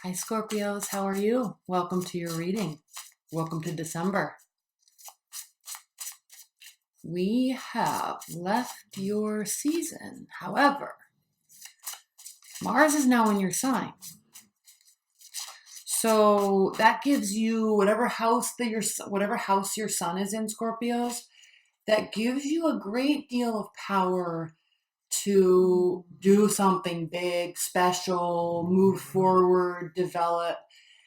Hi, Scorpios. How are you? Welcome to your reading. Welcome to December. We have left your season. However, Mars is now in your sign. So that gives you whatever house your sun is in, Scorpios, that gives you a great deal of power to do something big, special, move forward, develop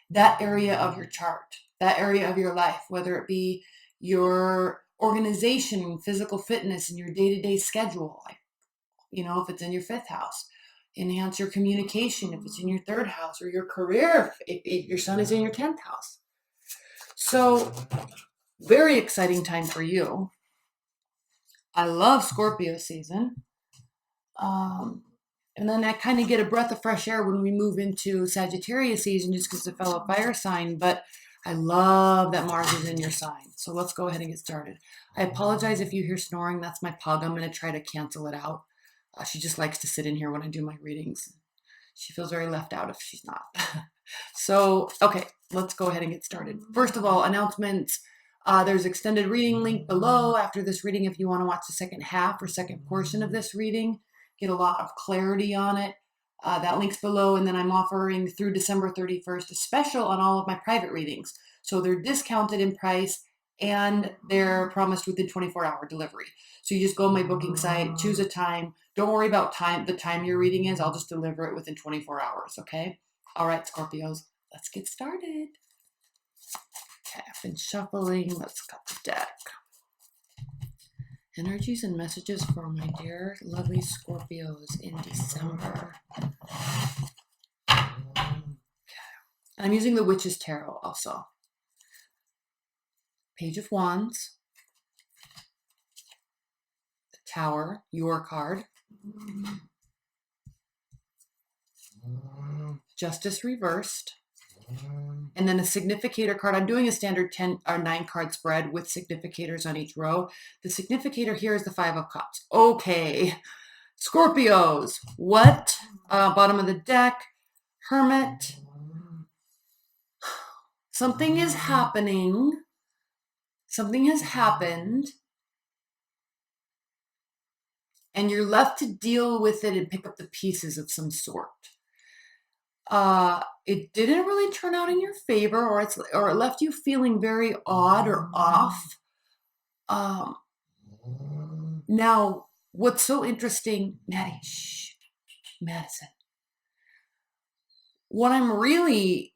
that area of your chart, that area of your life, whether it be your organization, physical fitness, and your day-to-day schedule. Like, if it's in your fifth house, enhance your communication if it's in your third house, or your career if your sun is in your 10th house. So, very exciting time for you. I love Scorpio season. And then I kind of get a breath of fresh air when we move into Sagittarius season, just because it's a fellow fire sign. But I love that Mars is in your sign. So let's go ahead and get started. I apologize if you hear snoring. That's my pug. I'm going to try to cancel it out. She just likes to sit in here when I do my readings. She feels very left out if she's not. So, okay, let's go ahead and get started. First of all, announcements. There's extended reading link below after this reading if you want to watch the second half or second portion of this reading. Get a lot of clarity on it. That link's below, and then I'm offering through December 31st a special on all of my private readings. So they're discounted in price, and they're promised within 24-hour delivery. So you just go on my booking site, choose a time. Don't worry about the time your reading is. I'll just deliver it within 24 hours, okay? All right, Scorpios, let's get started. Okay, I've been shuffling. Let's cut the deck. Energies and messages for my dear, lovely Scorpios in December. Okay. I'm using the Witch's Tarot also. Page of Wands. The Tower, your card. Justice reversed. And then a significator card. I'm doing a standard 10 or 9 card spread with significators on each row. The significator here is the 5 of Cups. Okay, Scorpios, what? Bottom of the deck, Hermit. Something is happening. Something has happened. And you're left to deal with it and pick up the pieces of some sort. It didn't really turn out in your favor, or it left you feeling very odd or off. Now, what's so interesting, Madison. What I'm really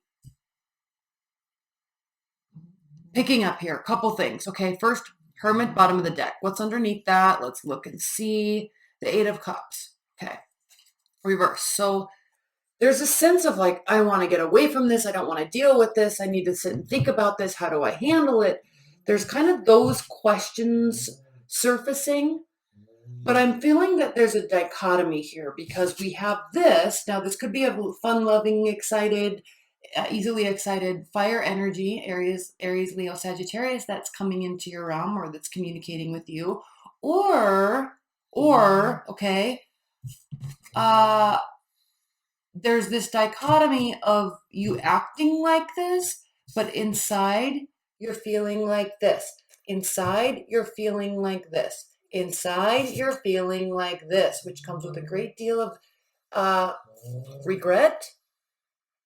picking up here, a couple things. Okay, first, Hermit, bottom of the deck. What's underneath that? Let's look and see. The 8 of Cups. Okay, reverse. So there's a sense of like, I want to get away from this. I don't want to deal with this. I need to sit and think about this. How do I handle it? There's kind of those questions surfacing, but I'm feeling that there's a dichotomy here because we have this. Now, this could be a fun-loving, excited, easily excited fire energy, Aries, Leo, Sagittarius, that's coming into your realm or that's communicating with you. Or, okay, there's this dichotomy of you acting like this, but inside you're feeling like this. Inside you're feeling like this. Inside you're feeling like this, which comes with a great deal of regret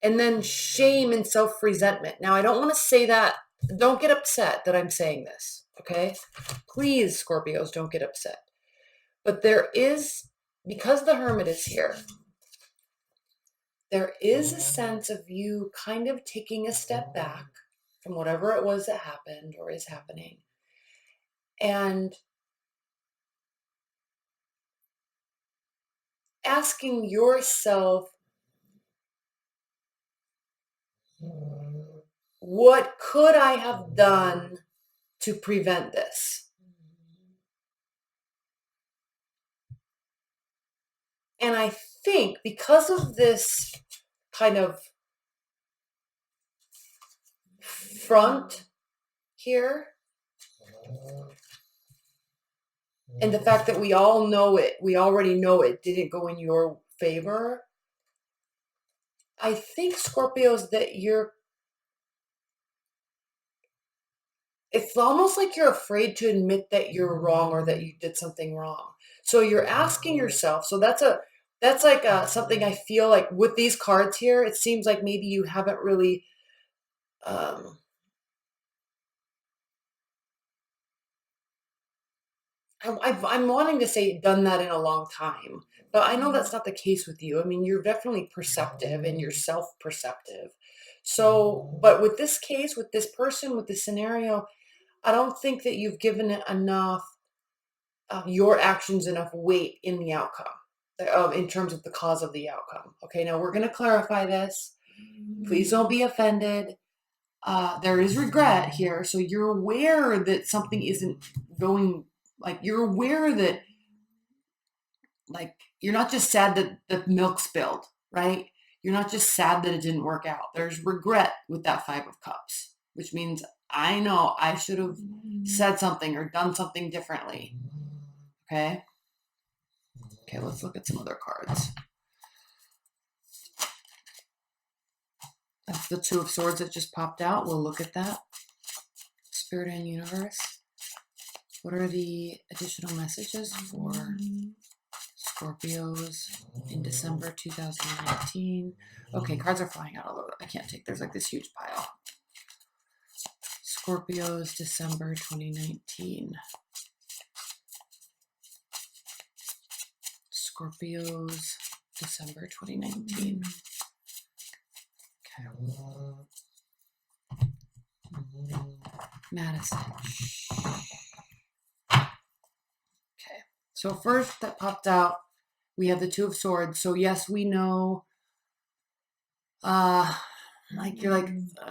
and then shame and self-resentment. Now, I don't want to say that. Don't get upset that I'm saying this, okay? Please, Scorpios, don't get upset. But there is, because the Hermit is here, there is a sense of you kind of taking a step back from whatever it was that happened or is happening and asking yourself, what could I have done to prevent this? And I think because of this kind of front here, and the fact that we all know it, we already know it didn't go in your favor, I think Scorpios that it's almost like you're afraid to admit that you're wrong or that you did something wrong. So you're asking yourself. So that's like something I feel like with these cards here, it seems like maybe you haven't really um, I'm wanting to say done that in a long time, but I know that's not the case with you. I mean, you're definitely perceptive and you're self-perceptive. So, but with this case, with this person, with this scenario, I don't think that you've given it enough, your actions enough weight in the outcome, in terms of the cause of the outcome. Okay, now we're going to clarify this. Please don't be offended. There is regret here, so you're aware that something isn't going, like you're aware that, like, you're not just sad that the milk spilled, right? You're not just sad that it didn't work out. There's regret with that Five of Cups, which means I know I should have said something or done something differently. Okay? Okay, let's look at some other cards. That's the Two of Swords that just popped out. We'll look at that. Spirit and Universe. What are the additional messages for Scorpios in December 2019? Okay, cards are flying out all over. I can't take, there's like this huge pile. Scorpios, December 2019. Scorpios, December 2019. Okay. Madison. Okay. So first that popped out, we have the Two of Swords. So yes, we know, like you're like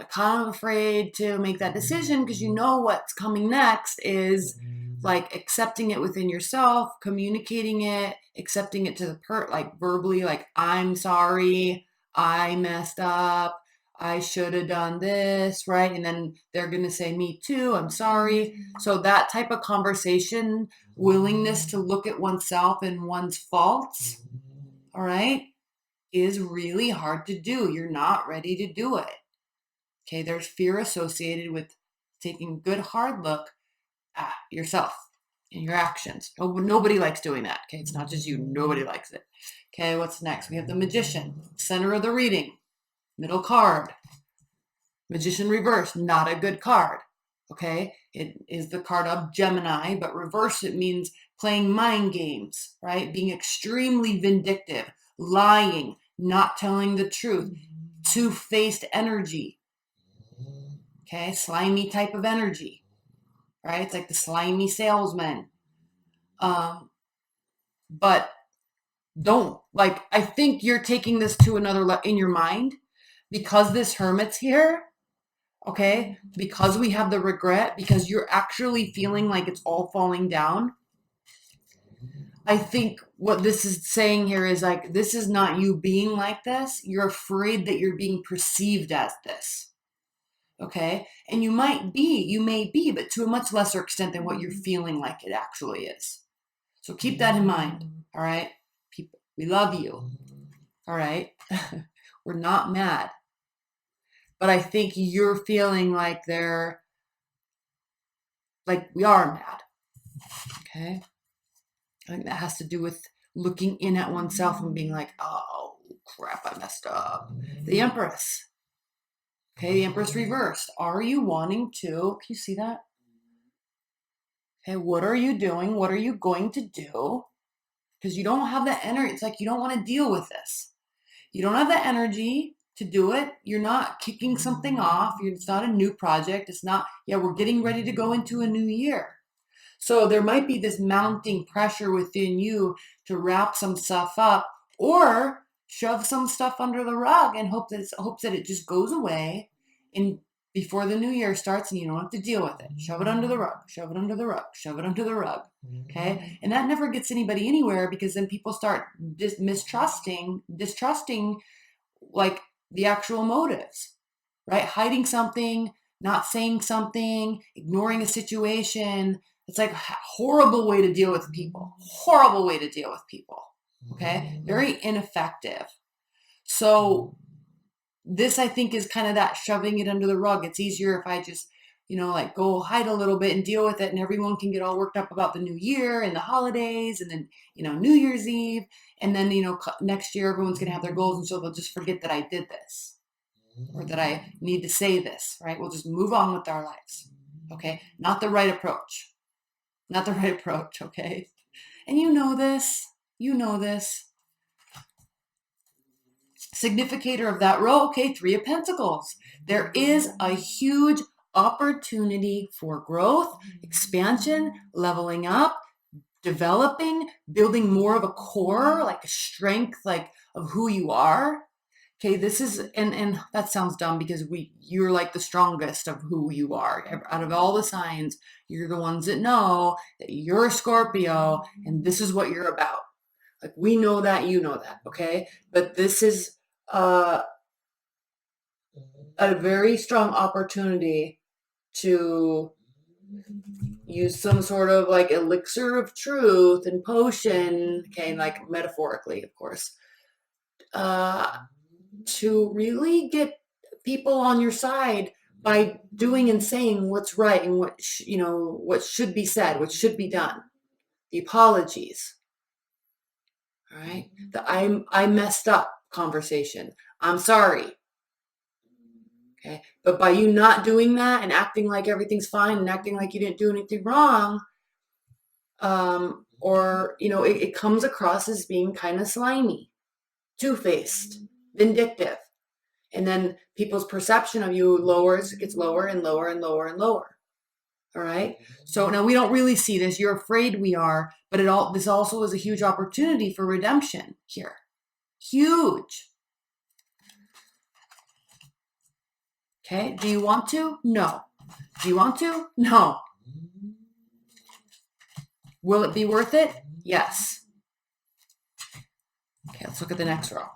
kind of afraid to make that decision because you know what's coming next is like accepting it within yourself, communicating it, accepting it to the like verbally, like I'm sorry, I messed up, I should have done this, right? And then they're going to say me too, I'm sorry. So that type of conversation, willingness to look at oneself and one's faults, all right, is really hard to do. You're not ready to do it. Okay, there's fear associated with taking a good hard look at yourself and your actions. Nobody likes doing that. Okay, it's not just you. Nobody likes it. Okay, what's next? We have the Magician, center of the reading, middle card. Magician reverse, not a good card. Okay, it is the card of Gemini, but reverse, it means playing mind games, right? Being extremely vindictive, lying, not telling the truth, two-faced energy. Okay, slimy type of energy, right? It's like the slimy salesman. But don't, like, I think you're taking this to another level in your mind because this Hermit's here. Okay, because we have the regret, because you're actually feeling like it's all falling down. I think what this is saying here is like, this is not you being like this. You're afraid that you're being perceived as this. Okay, and you may be, but to a much lesser extent than what you're feeling like it actually is. So keep that in mind. All right, people, we love you. All right, we're not mad. But I think you're feeling like we are mad. Okay. I think that has to do with looking in at oneself and being like, oh crap, I messed up. The Empress. Okay, the Empress reversed. Are you wanting to, can you see that? Okay, what are you doing? What are you going to do? Because you don't have the energy. It's like you don't want to deal with this. You don't have the energy to do it. You're not kicking something off. It's not a new project. It's not, yeah, we're getting ready to go into a new year. So there might be this mounting pressure within you to wrap some stuff up or shove some stuff under the rug and hopes that it just goes away and before the new year starts and you don't have to deal with it. Shove it under the rug, shove it under the rug, shove it under the rug. Okay? And that never gets anybody anywhere because then people start distrusting like the actual motives, right? Hiding something, not saying something, ignoring a situation. It's like a horrible way to deal with people. Horrible way to deal with people. Okay? Very ineffective. So this I think is kind of that shoving it under the rug. It's easier if I just, like go hide a little bit and deal with it, and everyone can get all worked up about the new year and the holidays and then, New Year's Eve. And then, next year everyone's going to have their goals, and so they'll just forget that I did this or that I need to say this, right? We'll just move on with our lives. Okay. Not the right approach. Not the right approach. Okay. And you know this. Significator of that row, okay, Three of Pentacles. There is a huge opportunity for growth, expansion, leveling up, developing, building more of a core, like a strength, like of who you are. Okay, this is, and that sounds dumb because you're like the strongest of who you are. Out of all the signs, you're the ones that know that you're a Scorpio and this is what you're about. Like, we know that, you know that, okay? But this is a very strong opportunity to use some sort of like elixir of truth and potion, okay, like metaphorically, of course, to really get people on your side by doing and saying what's right and what should be said, what should be done. The apologies, all right? The I messed up conversation. I'm sorry. Okay. But by you not doing that and acting like everything's fine and acting like you didn't do anything wrong, it comes across as being kind of slimy, two-faced, vindictive. And then people's perception of you gets lower and lower and lower and lower. All right. So now we don't really see this. You're afraid we are, but this also is a huge opportunity for redemption here. Huge. Okay. Do you want to? No. Do you want to? No. Will it be worth it? Yes. Okay, let's look at the next row.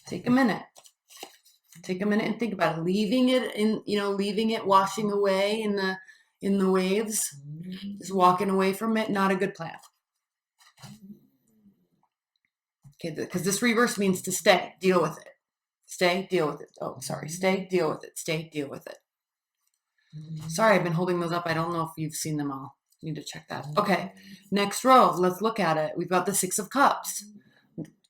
Take a minute. Take a minute and think about it. Leaving it washing away in the waves. Just walking away from it, not a good plan. Okay, because this reverse means to stay, deal with it. Stay, deal with it. Oh, sorry. Stay, deal with it. Stay, deal with it. Sorry, I've been holding those up. I don't know if you've seen them all. Need to check that. Okay, next row. Let's look at it. We've got the Six of Cups.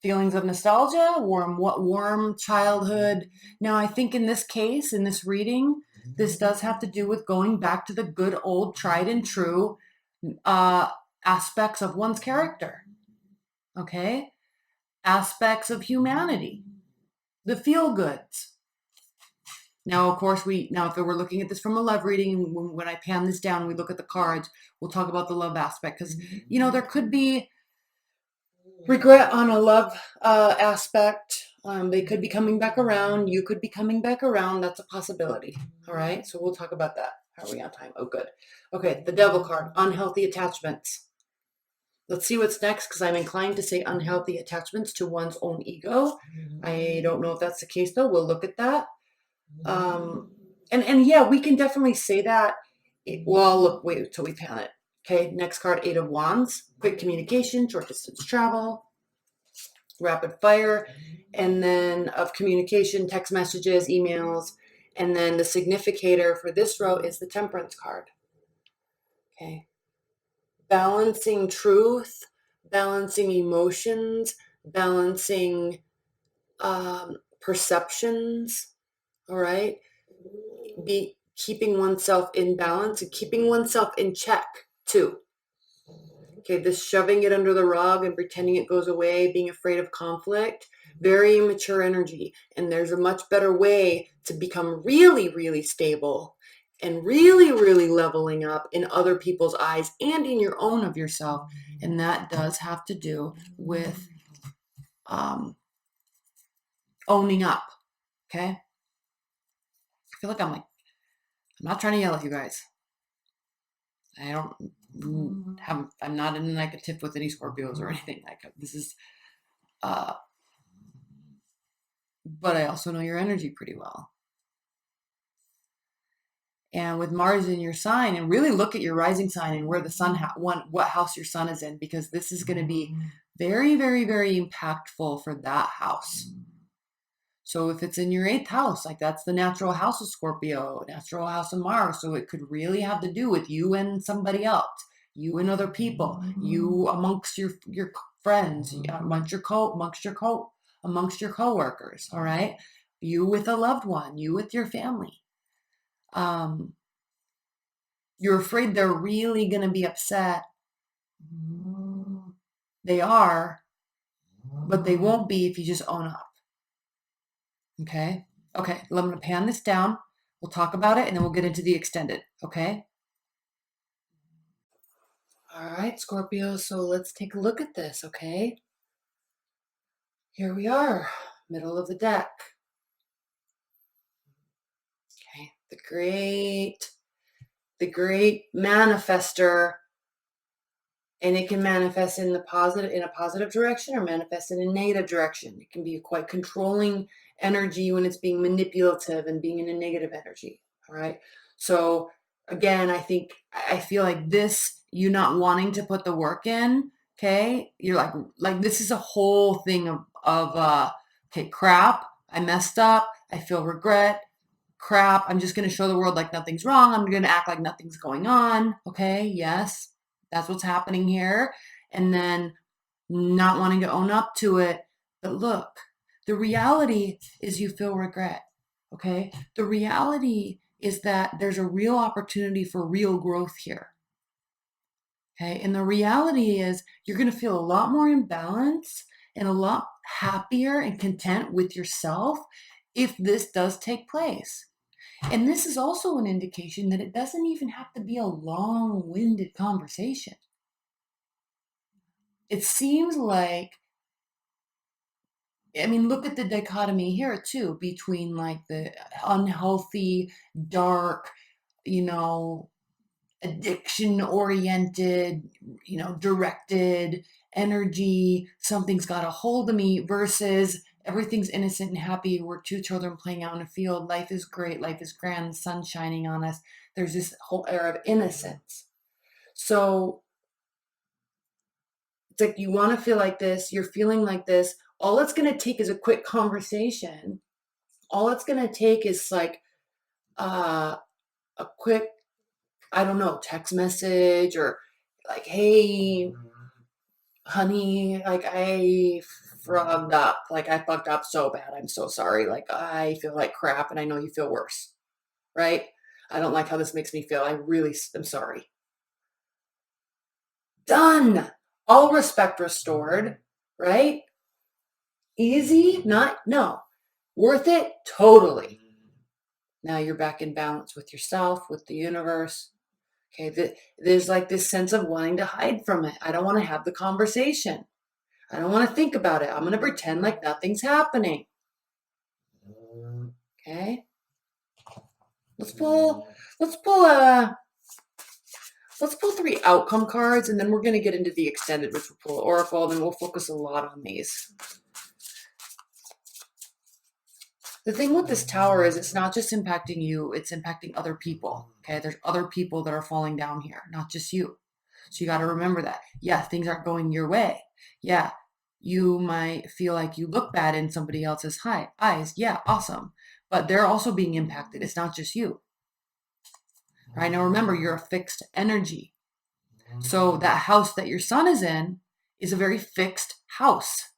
Feelings of nostalgia, warm childhood. Now, I think in this case, in this reading, this does have to do with going back to the good old tried and true aspects of one's character. Okay? Aspects of humanity. The feel-goods. Now, of course, if we're looking at this from a love reading, when I pan this down, we look at the cards, we'll talk about the love aspect. Because, there could be regret on a love aspect. They could be coming back around. You could be coming back around. That's a possibility. All right. So we'll talk about that. How are we on time? Oh, good. Okay. The Devil card, unhealthy attachments. Let's see what's next, because I'm inclined to say unhealthy attachments to one's own ego. I don't know if that's the case, though. We'll look at that. And yeah, we can definitely say that. Well, look, wait until we pan it. Okay, next card, Eight of Wands. Quick communication, short distance travel, rapid fire, and then of communication, text messages, emails, and then the significator for this row is the Temperance card. Okay. Balancing truth, balancing emotions, balancing perceptions, all right? Keeping oneself in balance and keeping oneself in check too. Okay, this shoving it under the rug and pretending it goes away, being afraid of conflict, very immature energy. And there's a much better way to become really, really stable and really, really leveling up in other people's eyes and in your own of yourself. And that does have to do with owning up. Okay? I feel like I'm not trying to yell at you guys. I'm not in like a tiff with any Scorpios or anything like that. This is, but I also know your energy pretty well. And with Mars in your sign, and really look at your rising sign and where the sun, what house your sun is in, because this is going to be very, very, very impactful for that house. So if it's in your 8th house, like that's the natural house of Scorpio, natural house of Mars. So it could really have to do with you and somebody else, you and other people, you amongst your friends, amongst your coworkers. All right, you with a loved one, you with your family. You're afraid they're really going to be upset. They are, but they won't be if you just own up. Okay? Okay, I'm going to pan this down. We'll talk about it and then we'll get into the extended. Okay? All right, Scorpio, so let's take a look at this. Okay? Here we are, middle of the deck. Okay, the great manifester, and it can manifest in a positive direction or manifest in a negative direction. It can be a quite controlling energy when it's being manipulative and being in a negative energy. All right. So again, I feel like this, you not wanting to put the work in. Okay. You're like this is a whole thing of okay, crap. I messed up. I feel regret. Crap. I'm just going to show the world like nothing's wrong. I'm going to act like nothing's going on. Okay. Yes. That's what's happening here. And then not wanting to own up to it. But look, the reality is you feel regret. Okay. The reality is that there's a real opportunity for real growth here. Okay. And the reality is you're going to feel a lot more in balance and a lot happier and content with yourself if this does take place. And this is also an indication that it doesn't even have to be a long-winded conversation. It seems like, I mean, look at the dichotomy here too, between like the unhealthy, dark, addiction oriented, directed energy. Something's got a hold of me versus everything's innocent and happy. We're two children playing out in a field. Life is great. Life is grand. The sun's shining on us. There's this whole air of innocence. So it's like you want to feel like this. You're feeling like this. All it's going to take is a quick conversation. All it's going to take is like a quick, I don't know, text message or like, hey, honey, like I fucked up so bad. I'm so sorry. Like I feel like crap and I know you feel worse, right? I don't like how this makes me feel. I really am sorry. Done. All respect restored, right? Easy? No. Worth it? Totally. Now you're back in balance with yourself, with the universe. Okay, there's like this sense of wanting to hide from it. I don't want to have the conversation. I don't want to think about it. I'm going to pretend like nothing's happening. Okay? Let's pull 3 outcome cards and then we're going to get into the extended, which will pull Oracle, and then we'll focus a lot on these. The thing with this tower is it's not just impacting you, it's impacting other people. Okay, there's other people that are falling down here, not just you. So you got to remember that. Yeah, things aren't going your way. Yeah, you might feel like you look bad in somebody else's eyes. Yeah, awesome. But they're also being impacted. It's not just you. Right now, remember, you're a fixed energy. So that house that your sun is in is a very fixed house,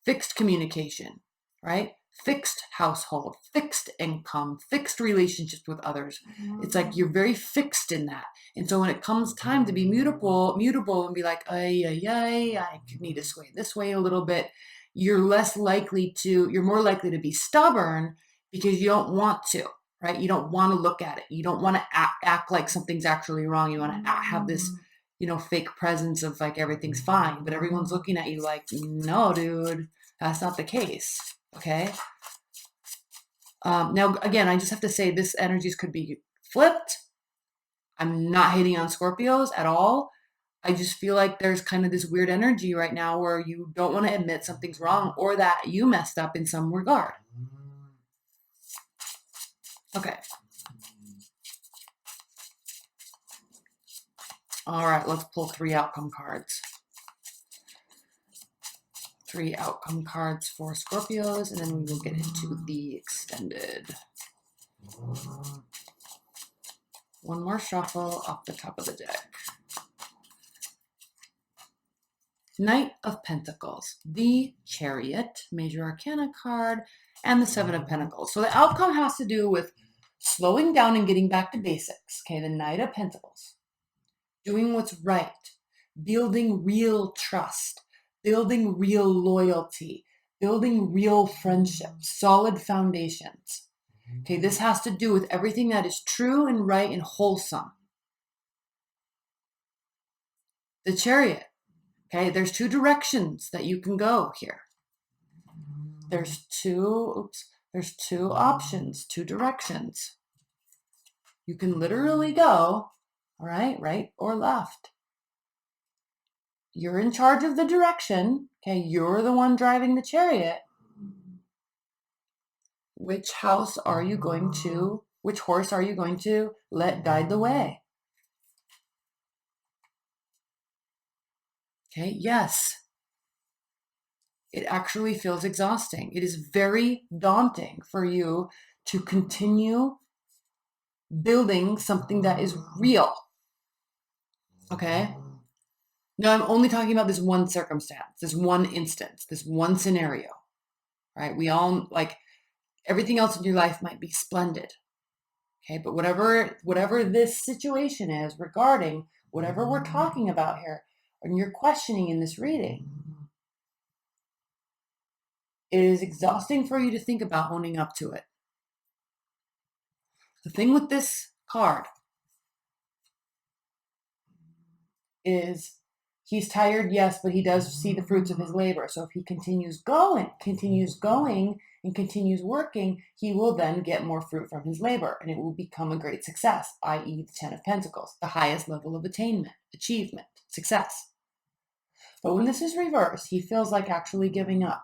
fixed communication, right? Fixed household, fixed income, fixed relationships with others. It's like you're very fixed in that. And so when it comes time to be mutable and be like, I need to sway this way a little bit, you're more likely to be stubborn because you don't want to, right? You don't want to look at it. You don't want to act like something's actually wrong. You want to have this, fake presence of like everything's fine, but everyone's looking at you like, no, dude, that's not the case. Okay. Now, again, I just have to say this energies could be flipped. I'm not hating on Scorpios at all. I just feel like there's kind of this weird energy right now where you don't want to admit something's wrong or that you messed up in some regard. Okay. All right, let's pull 3 outcome cards. 3 outcome cards for Scorpios, and then we will get into the extended. One more shuffle off the top of the deck. Knight of Pentacles, the Chariot, Major Arcana card, and the Seven of Pentacles. So the outcome has to do with slowing down and getting back to basics. Okay, the Knight of Pentacles. Doing what's right. Building real trust. Building real loyalty. Building real friendships. Solid foundations. Okay, this has to do with everything that is true and right and wholesome. The Chariot. Okay, there's 2 directions that you can go here. There's two options, 2 directions. You can literally go, all right or left. You're in charge of the direction. Okay, you're the one driving the chariot. Which horse are you going to let guide the way? Okay, yes. It actually feels exhausting. It is very daunting for you to continue building something that is real. Okay? No, I'm only talking about this one circumstance, this one instance, this one scenario. Right? We all, like, everything else in your life might be splendid. Okay, but whatever this situation is regarding whatever we're talking about here, and you're questioning in this reading, it is exhausting for you to think about owning up to it. The thing with this card is he's tired, yes, but he does see the fruits of his labor. So if he continues going, and continues working, he will then get more fruit from his labor, and it will become a great success, i.e. the 10 of Pentacles, the highest level of attainment, achievement, success. But when this is reversed, he feels like actually giving up.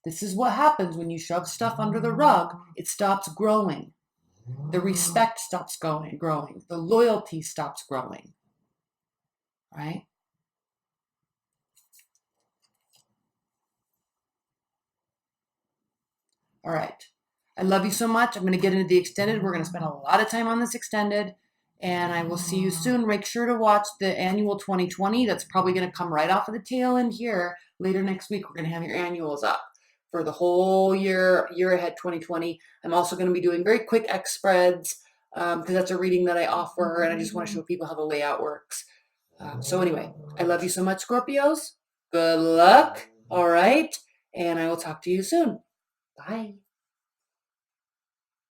This is what happens when you shove stuff under the rug. It stops growing. The respect stops growing. The loyalty stops growing. Right? All right. I love you so much. I'm going to get into the extended. We're going to spend a lot of time on this extended, and I will see you soon. Make sure to watch the annual 2020. That's probably going to come right off of the tail end here. Later next week, we're going to have your annuals up for the whole year ahead 2020. I'm also going to be doing very quick X spreads because that's a reading that I offer, and I just want to show people how the layout works. So anyway, I love you so much, Scorpios. Good luck. All right. And I will talk to you soon. Bye.